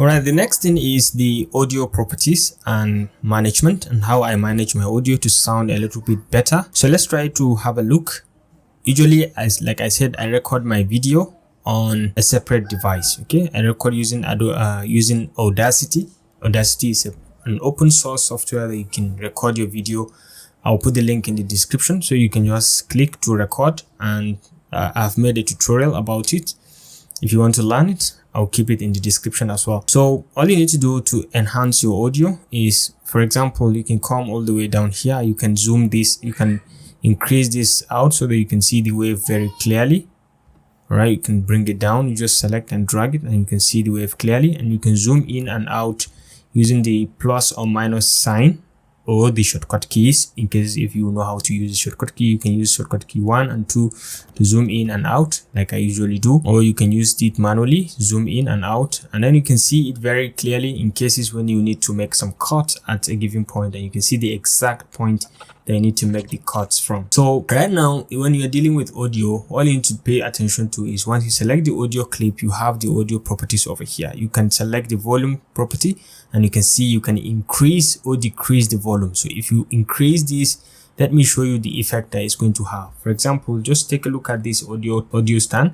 Alright, the next thing is the audio properties and management, and how I manage my audio to sound a little bit better. So let's try to have a look. Usually, like I said, I record my video on a separate device. Okay, I record using Audacity. Audacity is an open source software that you can record your video. I'll put the link in the description, so you can just click to record, and I've made a tutorial about it. If you want to learn it, I'll keep it in the description as well. So all you need to do to enhance your audio is, for example, you can come all the way down here. You can zoom this, you can increase this out so that you can see the wave very clearly. All right, you can bring it down. You just select and drag it, and you can see the wave clearly. And you can zoom in and out using the plus or minus sign or the shortcut keys. In case if you know how to use the shortcut key, you can use shortcut key 1 and 2 to zoom in and out like I usually do, or you can use it manually, zoom in and out, and then you can see it very clearly in cases when you need to make some cuts at a given point, and you can see the exact point that you need to make the cuts from. So right now, when you're dealing with audio, all you need to pay attention to is once you select the audio clip, you have the audio properties over here. You can select the volume property, and you can see you can increase or decrease the volume. So if you increase this, let me show you the effect that it's going to have. For example, just take a look at this audio stand.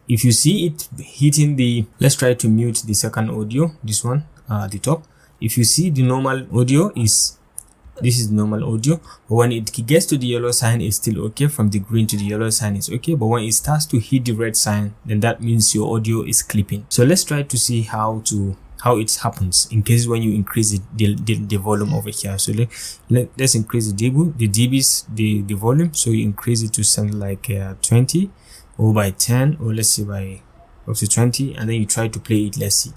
If you see it hitting the, let's try to mute the second audio, this one at the top. If you see the normal audio is, this is normal audio, but when it gets to the yellow sign, it's still okay. From the green to the yellow sign, it's okay. But when it starts to hit the red sign, then that means your audio is clipping. So let's try to see how it happens in case when you increase the volume over here. So let's increase the dBs, the volume. So you increase it to something like 20 or by 10, or let's say by up to 20, and then you try to play it. Let's see.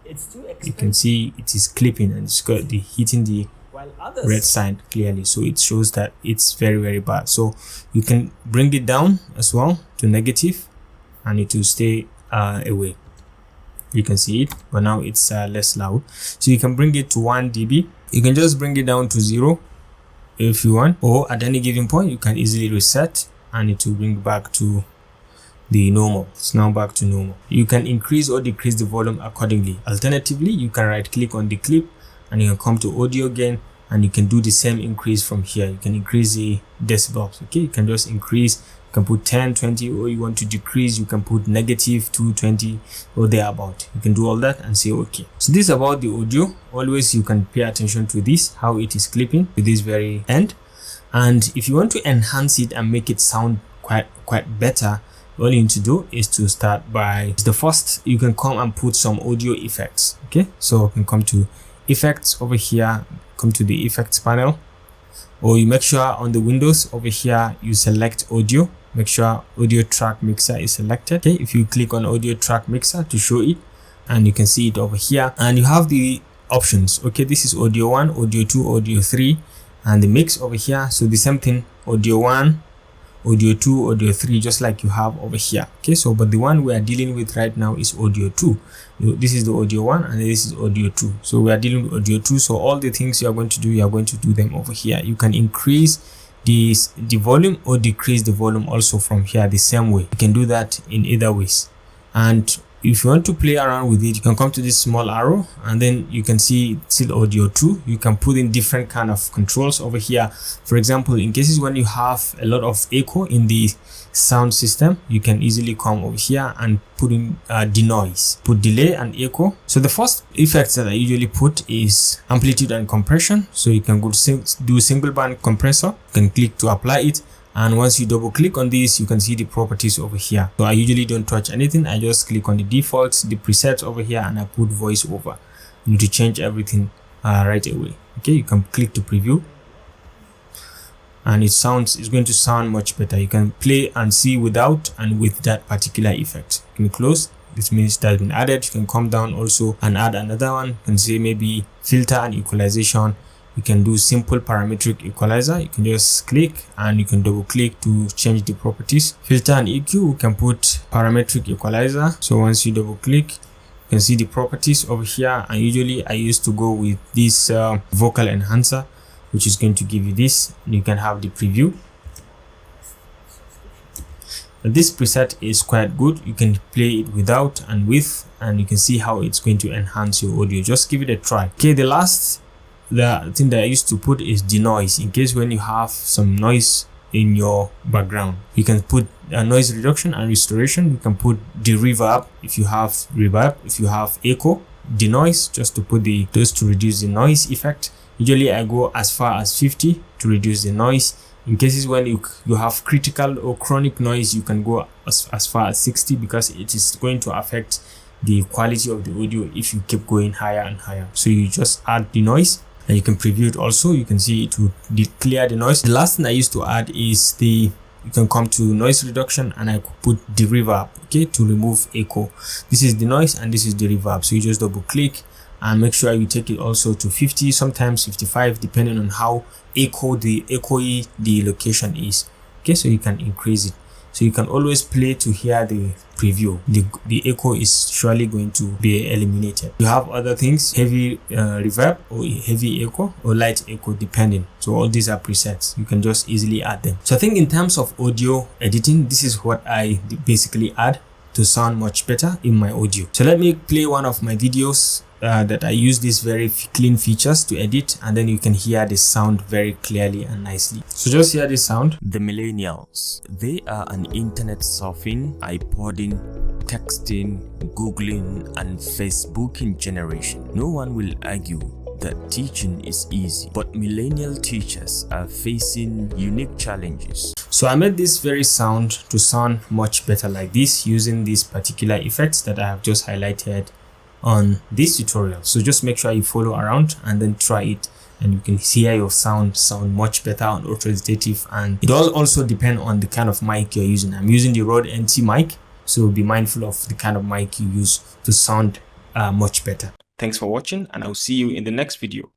It's too expensive. You can see it is clipping, and it's got the hitting the red sign clearly, so it shows that it's very, very bad. So you can bring it down as well to negative, and it will stay away. You can see it, but now it's less loud. So you can bring it to 1 dB. You can just bring it down to 0 if you want, or at any given point you can easily reset, and it will bring back to the normal. It's now back to normal. You can increase or decrease the volume accordingly. Alternatively, you can right click on the clip, and you can come to audio again, and you can do the same increase from here. You can increase the decibels. Okay, you can just increase, you can put 10, 20, or you want to decrease, you can put negative 220 or thereabout. You can do all that and say okay. So this is about the audio. Always you can pay attention to this, how it is clipping to this very end. And if you want to enhance it and make it sound quite better, all you need to do is to start by the first, you can come and put some audio effects. Okay, so you can come to effects over here, come to the effects panel, or you make sure on the Windows over here you select audio, make sure audio track mixer is selected. Okay, if you click on audio track mixer to show it, and you can see it over here, and you have the options. Okay, this is audio 1, audio 2, audio 3, and the mix over here. So the same thing, audio 1, audio 2, audio 3, just like you have over here. Okay, so but the one we are dealing with right now is audio 2. This is the audio 1, and this is audio 2. So we are dealing with audio 2. So all the things you are going to do, you are going to do them over here. You can increase the volume or decrease the volume also from here the same way. You can do that in either ways. And if you want to play around with it, you can come to this small arrow, and then you can see still audio 2. You can put in different kind of controls over here. For example, in cases when you have a lot of echo in the sound system, you can easily come over here and put in denoise, put delay and echo. So the first effects that I usually put is amplitude and compression. So you can go to do single band compressor. You can click to apply it, and once you double click on this, you can see the properties over here. So I usually don't touch anything. I just click on the defaults, the presets over here, and I put voice over. You need to change everything right away. Okay, you can click to preview, and it's going to sound much better. You can play and see without and with that particular effect. You can close. This means that's been added. You can come down also and add another one. You can say maybe filter and equalization. You can do simple parametric equalizer. You can just click and you can double click to change the properties. Filter and EQ, you can put parametric equalizer. So once you double click, you can see the properties over here. And usually I used to go with this vocal enhancer, which is going to give you this. You can have the preview. This preset is quite good. You can play it without and with, and you can see how it's going to enhance your audio. Just give it a try. Okay, the thing that I used to put is denoise, in case when you have some noise in your background. You can put noise reduction and restoration. You can put the reverb if you have reverb, if you have echo, denoise, just to put those to reduce the noise effect. Usually I go as far as 50 to reduce the noise. In cases when you have critical or chronic noise, you can go as far as 60, because it is going to affect the quality of the audio if you keep going higher and higher. So you just add the noise, and you can preview it also. You can see it will clear the noise. The last thing I used to add is you can come to noise reduction, and I could put the reverb, okay, to remove echo. This is the noise and this is the reverb. So you just double click and make sure you take it also to 50, sometimes 55, depending on how echoey the location is. Okay, so you can increase it. So you can always play to hear the preview. The echo is surely going to be eliminated. You have other things, heavy reverb or heavy echo or light echo, depending. So all these are presets. You can just easily add them. So I think in terms of audio editing, this is what I basically add to sound much better in my audio. So let me play one of my videos that I use these very clean features to edit, and then you can hear the sound very clearly and nicely. So just hear this sound. The millennials, they are an internet surfing, iPodding, texting, Googling, and Facebooking generation. No one will argue that teaching is easy, but millennial teachers are facing unique challenges. So I made this very sound to sound much better like this, using these particular effects that I have just highlighted on this tutorial. So just make sure you follow around and then try it, and you can hear your sound much better on authoritative. And it all also depend on the kind of mic you're using. I'm using the Rode NT mic, so be mindful of the kind of mic you use to sound much better. Thanks for watching, and I'll see you in the next video.